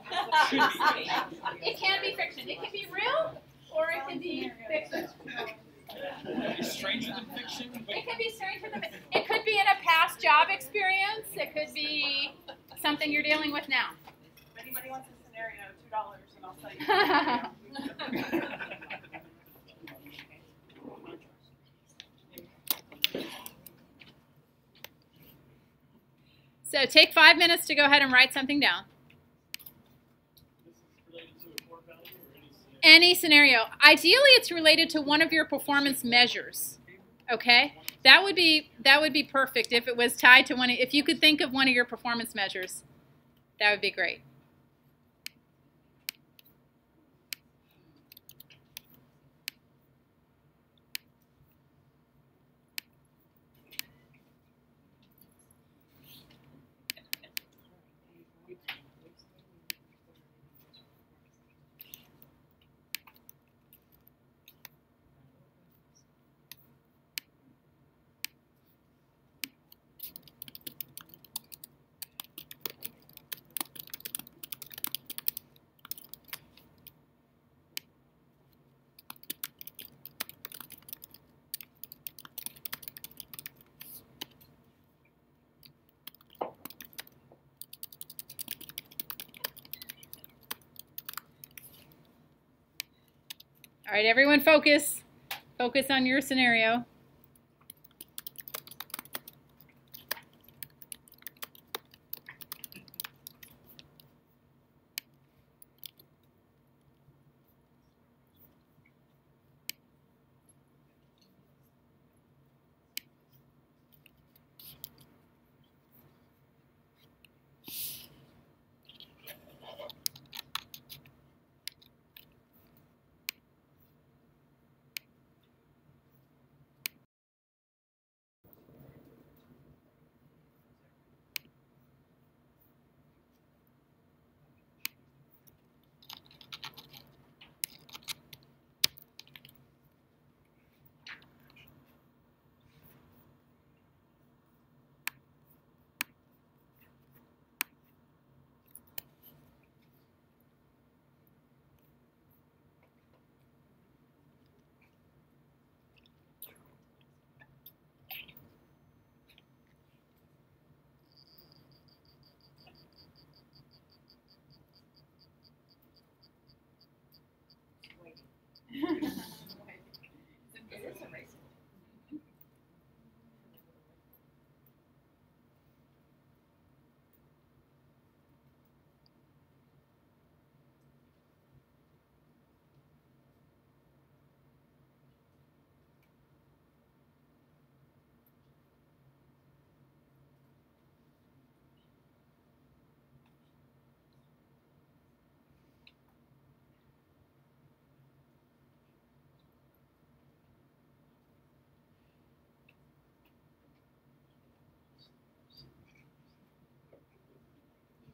It can be fiction. It can be real. Or it can be fiction. Stranger than fiction. It could be stranger than fiction. It could be in a past job experience. It could be something you're dealing with now. If anybody wants a scenario, $2, and I'll tell you. So take 5 minutes to go ahead and write something down. Any scenario. Ideally, it's related to one of your performance measures. Okay, that would be perfect if it was tied to if you could think of one of your performance measures. That would be great. All right, everyone focus. Focus on your scenario.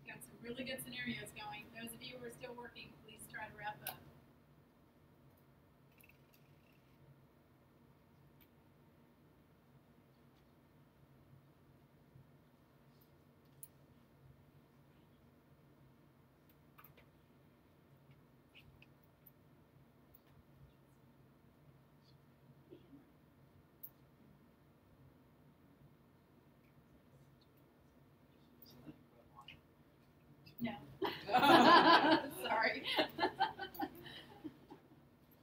Got some really good scenarios going. Those of you who are still working, please try to wrap up. No. Sorry.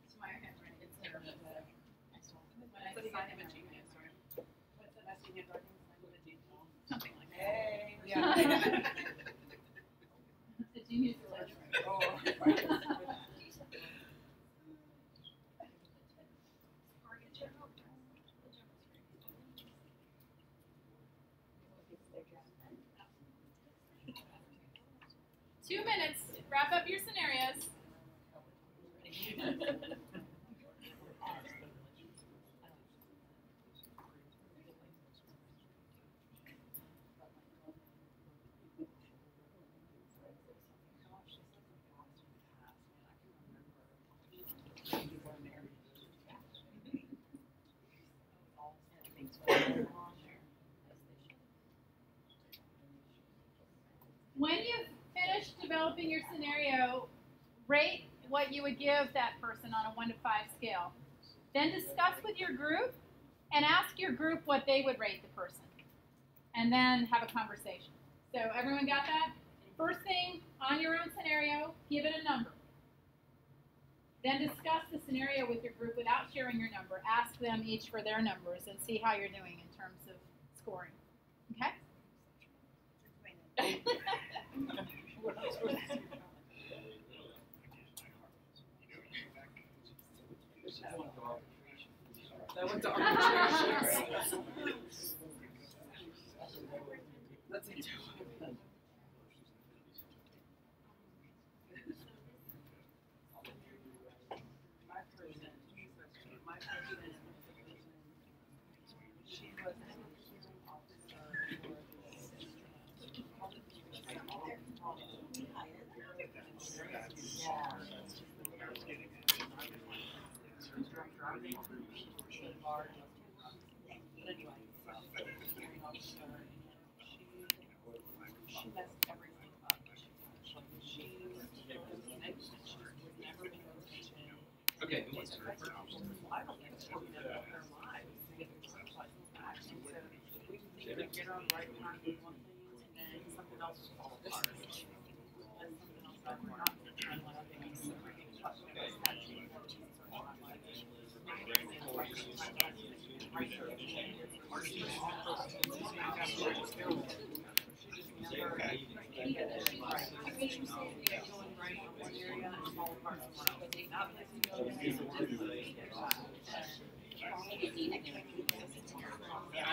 It's my handwriting. It's terrible. When I sign imaging, sorry. What's the messy handwriting? Something like that. Hey, yeah. The genius is Oh, Two minutes. Wrap up your scenarios. When you've finished developing your scenario, rate what you would give that person on a 1 to 5 scale. Then discuss with your group and ask your group what they would rate the person. And then have a conversation. So everyone got that? First thing, on your own scenario, give it a number. Then discuss the scenario with your group without sharing your number. Ask them each for their numbers and see how you're doing in terms of scoring. Okay? that went to arbitration. That's it. My president, she was an hearing officer But anyway, hearing officer, she messed everything up. She was never been Okay. I don't think she'll be able to their lives to get their driver's license back. And so we can either get her on the right track with one thing and then something else will fall apart. And something else that we're not going to try to things. So we're going to talk about statute. I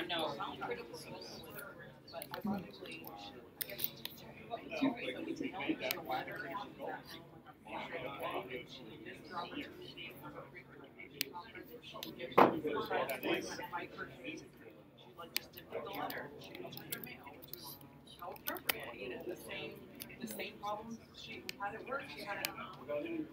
know. But ironically, how appropriate, you know, the same problems she had at work, she had at home.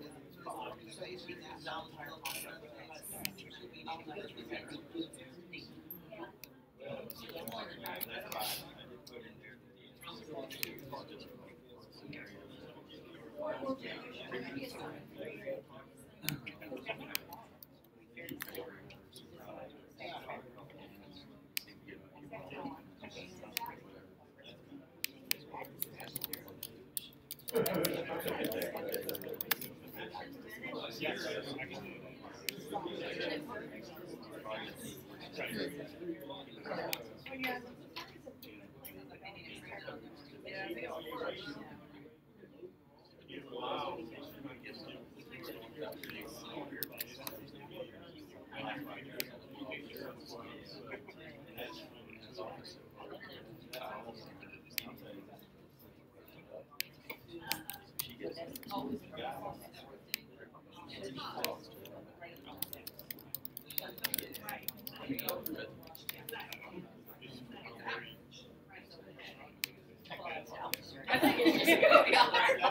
I think it's just gonna be all right.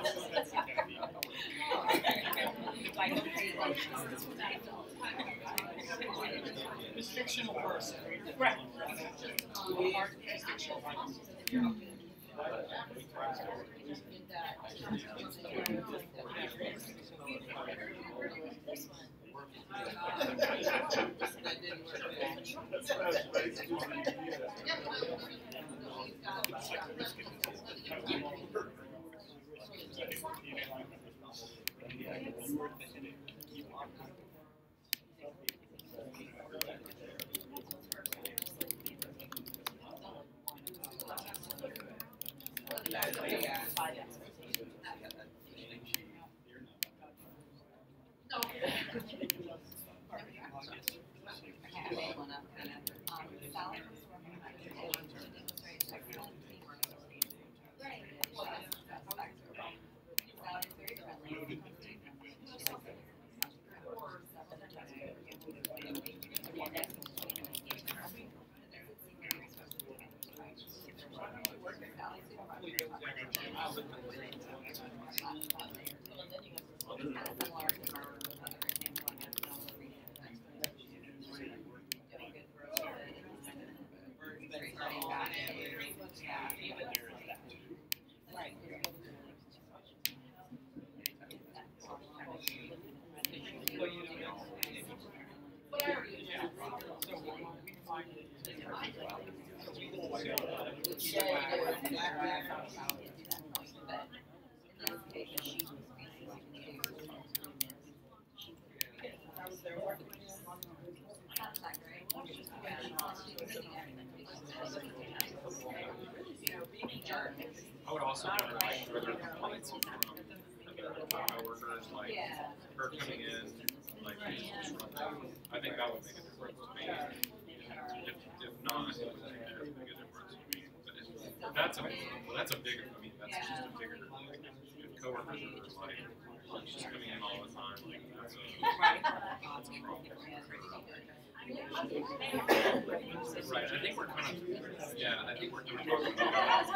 It's fictional person. Right. It's fictional person. I would also want to like further complaints from coworkers, like her coming in, like I think that would make a difference to me. If not, it would make a big difference to me. But that's a bigger. I mean, that's just a bigger. Like, if coworkers are like just coming in all the time, like that's a problem. Right. I think we're kind of I think we're kind of talking about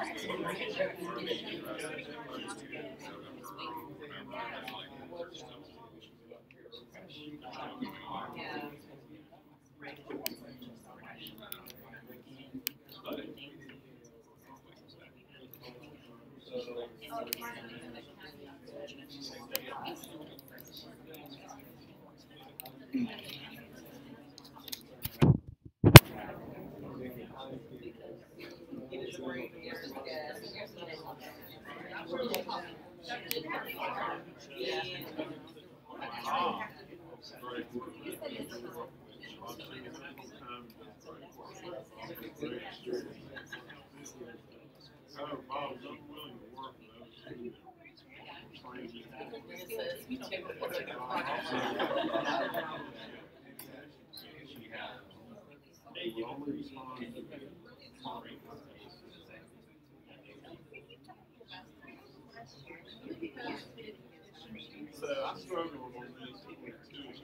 Oh, Bob, I'm willing to work with those two. So I struggle on this too.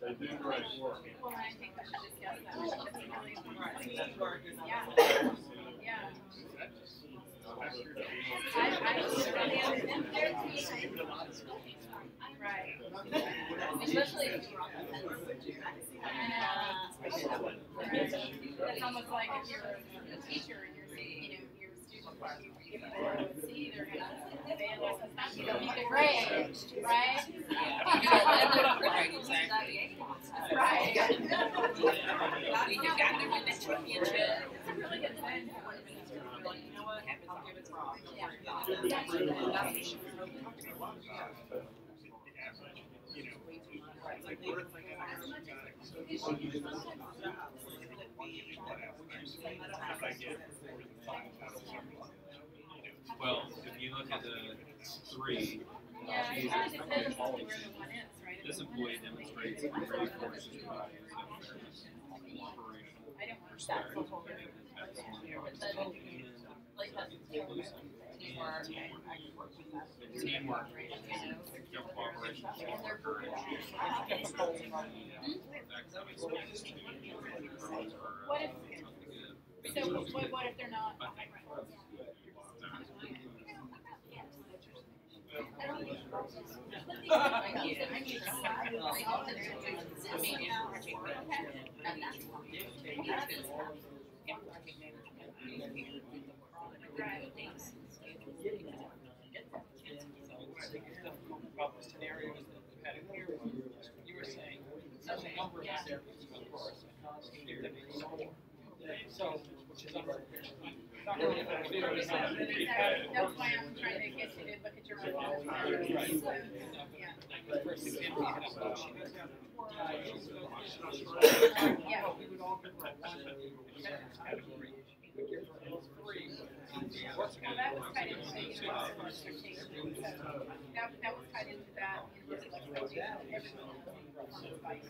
They do great work. Well, I think we should discuss that. That's really important. Yeah. Yeah. Right. Especially if you're on the It's almost like if you're a teacher and you're, your students are given a C, they're gonna fail. It's not gonna be the grade, right? Right, exactly. Right. We just got to win the championship. It's a really good thing. Well, if you look at the three, Yeah, it kind of depends on where the one is, right? this employee demonstrates a great forces values of fairness, operational respect, teamwork, cooperation, What if, so what if they're not? About the scenarios that you had in here, you were saying there's a number of scenarios, of course, so, which is unfair. Not really fair. That's why I'm trying to get you to look at your own. Yeah. The person did have a motion. Yeah. We would all give her one category. We would give her all three. Well, that was tied into the universal expectation. So that was tied into that universal expectation. Everyone on the bike.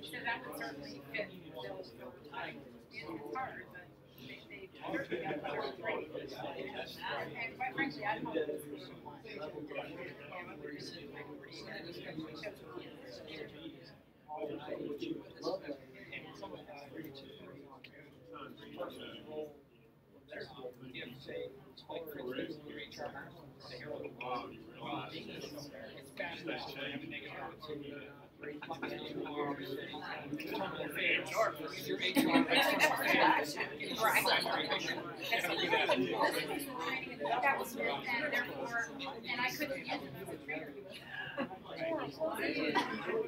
So that would certainly fit those overtime. It's hard, but they certainly got better training. And quite frankly, I hope this is the one. Like for instance, your HR, the Herald it's bad enough to have a negative attitude. Your HR that was and therefore, and I couldn't use it as a trainer.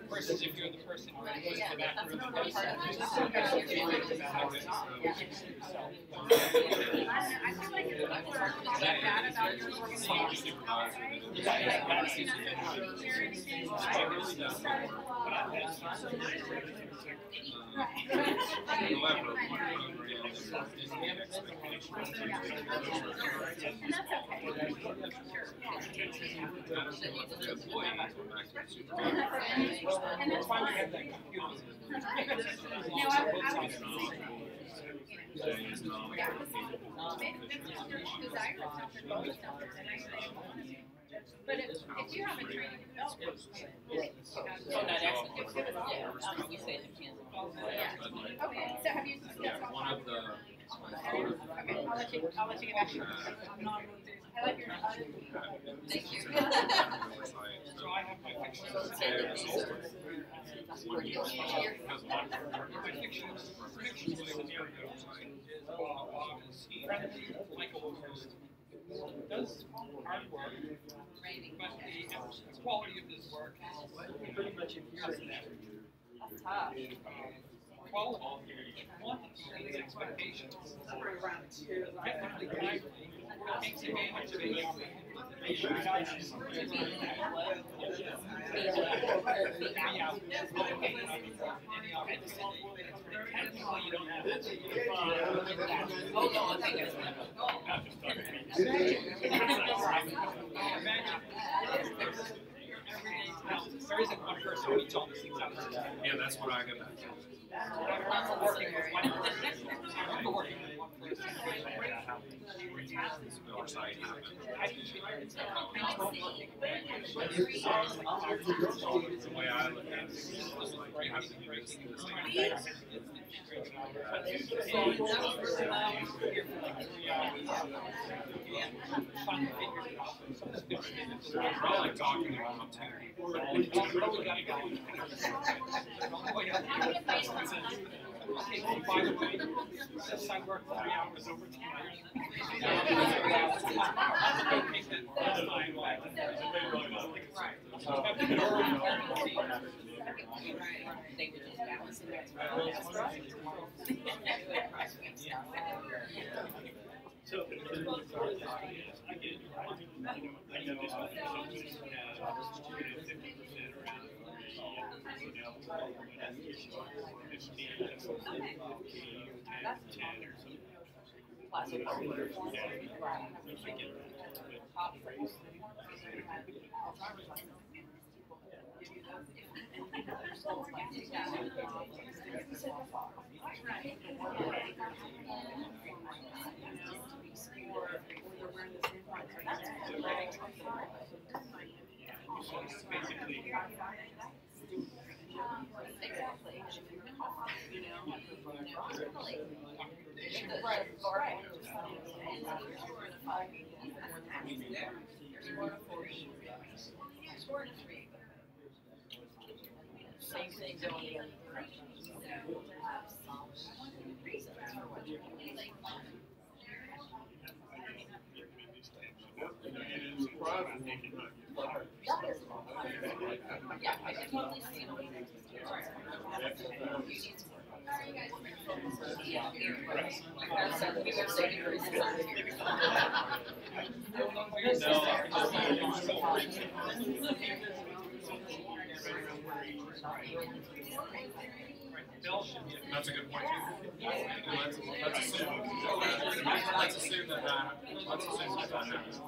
Versus if you're the person who goes to the bathroom. I feel like it's not bad about your organization. And that's fine. No, I was yeah, maybe that's your desire is not for both numbers, and I but if you have a training development, We say it depends on. yeah. Okay, so have you discussed all one of the okay, I'll let you get back to your, I'm not, I like your, Thank you. So I have my fictional does hard work, but the quality of his work is pretty much inferior to that. That's tough. Quality, quantity, and expectations. Technically, lively, takes advantage of any Technically, you don't have it. Oh, no, I think that's there isn't one person who eats all the 6 hours. Yeah, that's what I got back to. I'm working with one person. I'm working with one person. Oversight happened. The way I look at it is like you have to do this. I like talking about too. Okay, well, by the way, since I work 3 hours overtime, they were just balancing that. So, I get it. I know this one, 50% around. Exactly. You know, same thing going the other direction. Yeah, I can totally see it. Yeah, That's a good point too. Let's assume that happens.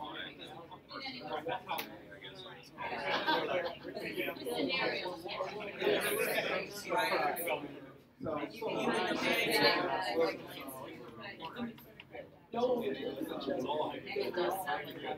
No, it does sound like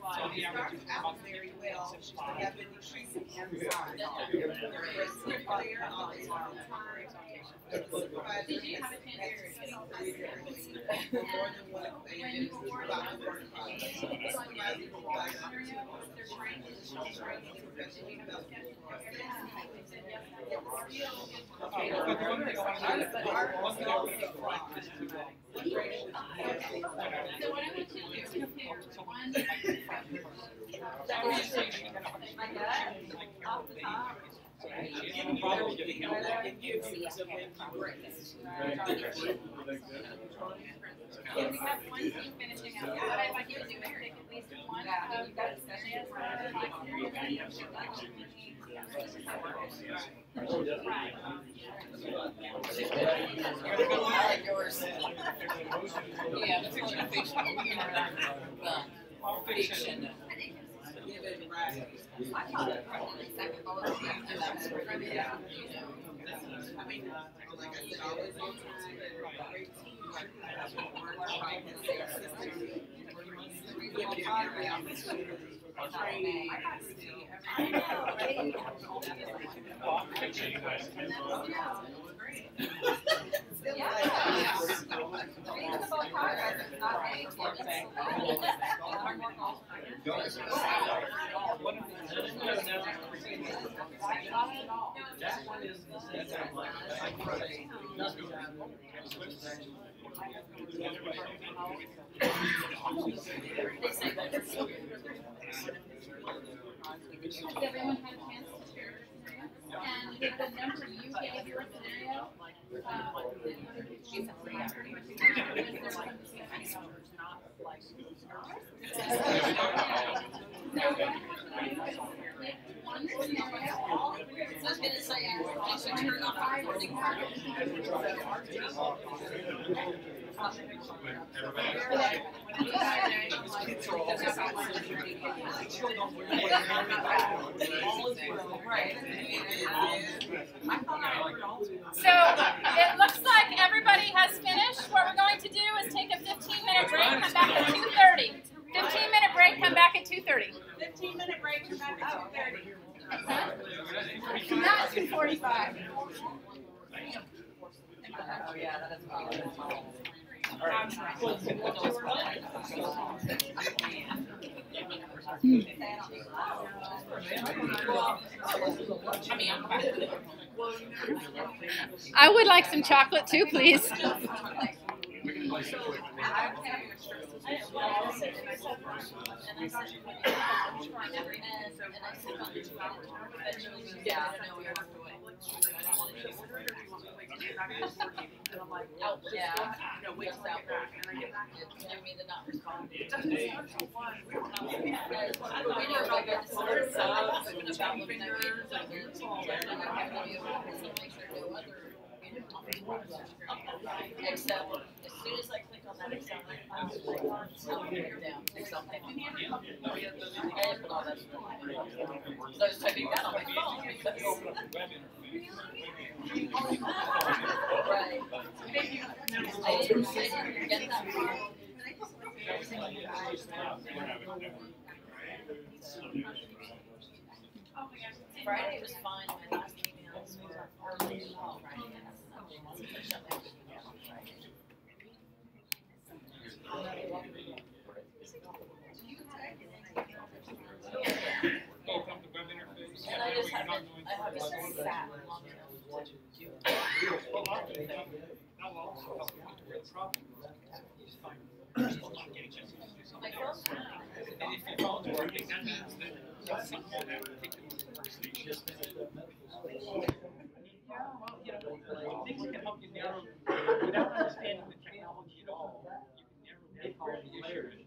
so you're going to very well. They have been increasing inside. Did you have a chance to more than one occasion about the work we have one team finishing up. What I'd like you to do is take at least one of those areas yeah, the fiction. Give it right. Has everyone had a chance to share their scenario? And with the number you gave your scenario, So it looks like everybody has finished. What we're going to do is take a 15-minute break, come back at 2:30. 15-minute break, come back at 2:30. 15-minute break, come back at 2:30. Not 2:45. Oh yeah, that is I would like some chocolate too, please. Except as soon as I click on that Excel, I'm like, down, Excel put all that stuff in. So I was typing that on my phone because. Right. I didn't get that far. Friday was fine. My last emails were early on Friday. And I just haven't sat long enough to do it. My phone's fine. And if your phone's working, that means that someone that particular workstation. Things can help you narrow, without understanding the technology at all, you can never get all the issues.